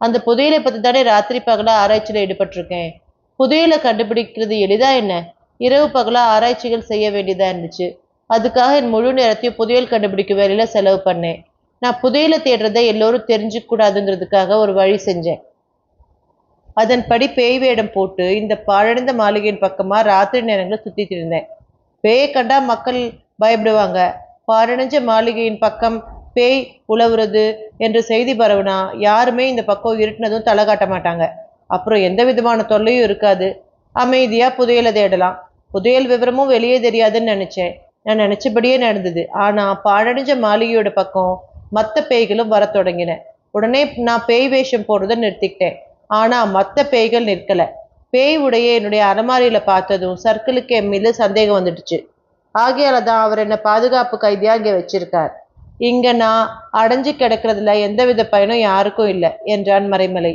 S1: அந்த புதையலை பற்றி தானே ராத்திரி பகலா ஆராய்ச்சியில் ஈடுபட்டிருக்கேன். புதையலை கண்டுபிடிக்கிறது எளிதா என்ன? இரவு பகலா ஆராய்ச்சிகள் செய்ய வேண்டியதா இருந்துச்சு. அதுக்காக என் முழு நேரத்தையும் புதையல் கண்டுபிடிக்க வேலையில செலவு பண்ணேன். நான் புதையலை தேடுறதை எல்லோரும் தெரிஞ்சுக்க கூடாதுங்கிறதுக்காக ஒரு வழி செஞ்சேன். அதன்படி பேய் வேடம் போட்டு இந்த பாழடைந்த மாளிகையின் பக்கமா ராத்திரி நேரங்களில் சுத்திட்டு இருந்தேன். பேயை கண்டா மக்கள் பயப்படுவாங்க. பாழடைஞ்ச மாளிகையின் பக்கம் பேய் உழவுறது என்று செய்தி பரவுனா யாருமே இந்த பக்கம் இருட்டினதும் தலை காட்ட மாட்டாங்க. அப்புறம் எந்த விதமான தொல்லையும் இருக்காது. அமைதியா புதையலை தேடலாம். புதையல் விவரமும் வெளியே தெரியாதுன்னு நினைச்சேன். நான் நினைச்சபடியே நடந்தது. ஆனா பாழடைஞ்ச மாளிகையோட பக்கம் மற்ற பேய்களும் வர தொடங்கின. உடனே நான் பேய் வேஷம் போடுறதை நிறுத்திக்கிட்டேன். ஆனா மற்ற பேய்கள் நிற்கல. பேய் உடைய என்னுடைய அலமாரியில பார்த்ததும் சர்க்கிளுக்கு என் மீது சந்தேகம் வந்துடுச்சு. ஆகையால தான் அவர் என்ன பாதுகாப்பு கைதியா இங்க வச்சிருக்கார். இங்க நான் அடைஞ்சு கிடக்கிறதுல எந்தவித பயனும் யாருக்கும் இல்லை என்றான் மறைமலை.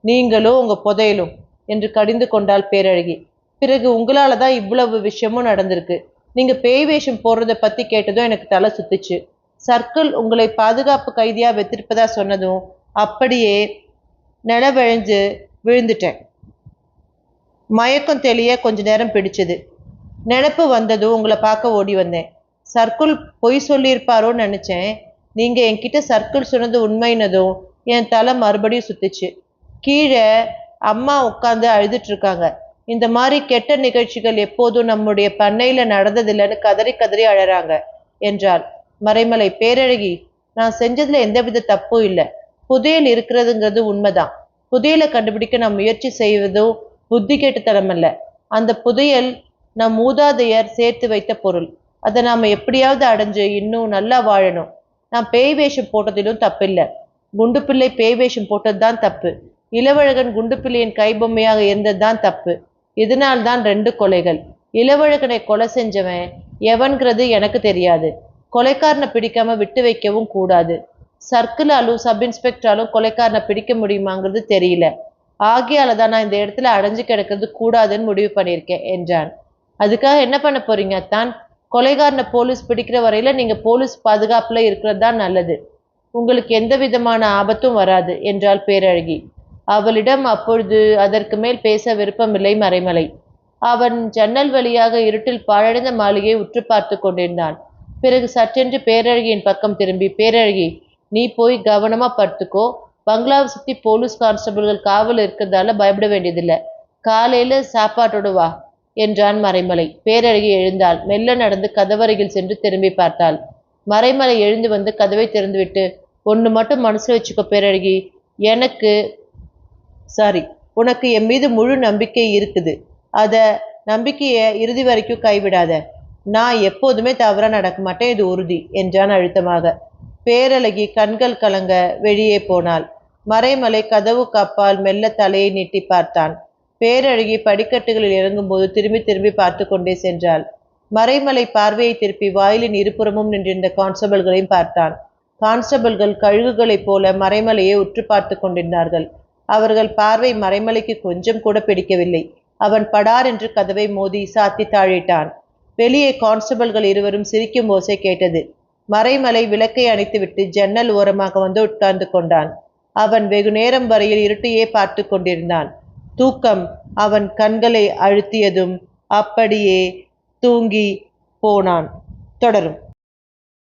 S1: நீங்களும் உங்க புதையலும் என்று கடிந்து கொண்டாள் பேரழகி. பிறகு உங்களால தான் இவ்வளவு விஷயமும் நடந்திருக்கு. நீங்க பேய் வேஷம் போடுறத பத்தி கேட்டதும் எனக்கு தலை சுத்துச்சு. சர்க்கிள் உங்களை பாதுகாப்பு கைதியா வைத்திருப்பதா சொன்னதும் அப்படியே நிலவழிஞ்சு விழுந்துட்டேன். மயக்கம் தெளிய கொஞ்ச நேரம் பிடிச்சது. நினப்பு வந்ததும் உங்களை பார்க்க ஓடி வந்தேன். சர்க்கிள் பொய் சொல்லியிருப்பாரோன்னு நினைச்சேன். நீங்க என்கிட்ட சர்க்கிள் சொன்னது உண்மைனதும் என் தலை மறுபடியும் சுத்துச்சு. கீழே அம்மா உட்காந்து அழுதுட்டு இருக்காங்க. இந்த மாதிரி கெட்ட நிகழ்ச்சிகள் எப்போதும் நம்முடைய பண்ணையில நடந்ததில்லைன்னு கதறி கதறி அழறாங்க என்றாள் மறைமலை. பேரழகி, நான் செஞ்சதுல எந்தவித தப்பும் இல்லை. புதையல் இருக்கிறதுங்கிறது உண்மைதான். புதையலை கண்டுபிடிக்க நான் முயற்சி செய்வதும் புத்தி கெட்டுத்தனமல்ல. அந்த புதையல் நம் மூதாதையர் சேர்த்து வைத்த பொருள். அதை நாம எப்படியாவது அடைஞ்சு இன்னும் நல்லா வாழணும். நான் பேய் வேஷம் போட்டதிலும் தப்பில்லை. குண்டு பிள்ளை பேய் வேஷம் போட்டதுதான் தப்பு. இளவழகன் குண்டு பிள்ளையின் கைபொம்மையாக இருந்ததுதான் தப்பு. இதனால்தான் 2 கொலைகள். இளவழகனை கொலை செஞ்சவன் எவன்கிறது எனக்கு தெரியாது. கொலைக்காரனை பிடிக்காம விட்டு வைக்கவும் கூடாது. சர்க்கிளாலும் சப் இன்ஸ்பெக்டராலும் கொலைக்காரனை பிடிக்க முடியுமாங்கிறது தெரியல. ஆகையால தான் நான் இந்த இடத்துல அடைஞ்சு கிடக்கிறது கூடாதுன்னு முடிவு பண்ணியிருக்கேன் என்றான். அதுக்காக என்ன பண்ண போறீங்க தான்? கொலைகாரனை போலீஸ் பிடிக்கிற வரையில நீங்க போலீஸ் பாதுகாப்புல இருக்கிறது தான் நல்லது. உங்களுக்கு எந்த விதமான ஆபத்தும் வராது என்றாள் பேரழகி. அவளிடம் அப்பொழுது அதற்கு மேல் பேச விருப்பமில்லை மறைமலை. அவன் ஜன்னல் வழியாக இருட்டில் பாழடைந்த மாளிகையை உற்று பார்த்து கொண்டிருந்தான். பிறகு சற்றென்று பேரழகியின் பக்கம் திரும்பி, பேரழகி, நீ போய் கவனமா படுத்துக்கோ. பங்களாவை சுத்தி போலீஸ் கான்ஸ்டபிள்கள் காவல் இருக்கிறதால பயப்பட வேண்டியதில்லை. காலையில சாப்பாட்டோடு வா என்றான் மறைமலை. பேரழகி எழுந்தாள். மெல்ல நடந்து கதவருகில் சென்று திரும்பி பார்த்தாள். மறைமலை எழுந்து வந்து கதவை திறந்துவிட்டு, ஒன்று மட்டும் மனசுல வச்சுக்கோ பேரழகி, உனக்கு என் மீது முழு நம்பிக்கை இருக்குது. அத நம்பிக்கையை இறுதி வரைக்கும் கைவிடாத. நான் எப்போதுமே தவறா நடக்க மாட்டேன், இது உறுதி என்றான் அழுத்தமாக. பேரழகி கண்கள் கலங்க வெளியே போனாள். மறைமலை கதவுக்கு அப்பால் மெல்ல தலையை நீட்டி பார்த்தான். பேரழகி படிக்கட்டுகளில் இறங்கும்போது திரும்பி திரும்பி பார்த்து கொண்டே சென்றாள். மறைமலை பார்வையை திருப்பி வாயிலின் இருபுறமும் நின்றிருந்த கான்ஸ்டபிள்களையும் பார்த்தான். கான்ஸ்டபிள்கள் கழுகுகளைப் போல மறைமலையை உற்று பார்த்து கொண்டிருந்தார்கள். அவர்கள் பார்வை மறைமலைக்கு கொஞ்சம் கூட பிடிக்கவில்லை. அவன் படார் என்று கதவை மோதி சாத்தி தாழிட்டான். வெளியே கான்ஸ்டபிள்கள் இருவரும் சிரிக்கும் ஓசை கேட்டது. மறைமலை விளக்கை அணைத்துவிட்டு ஜன்னல் ஓரமாக வந்து உட்கார்ந்து கொண்டான். அவன் வெகு நேரம் வரையில் இருட்டையே பார்த்து கொண்டிருந்தான். தூக்கம் அவன் கண்களை அழுத்தியதும் அப்படியே தூங்கி போனான். தொடரும்.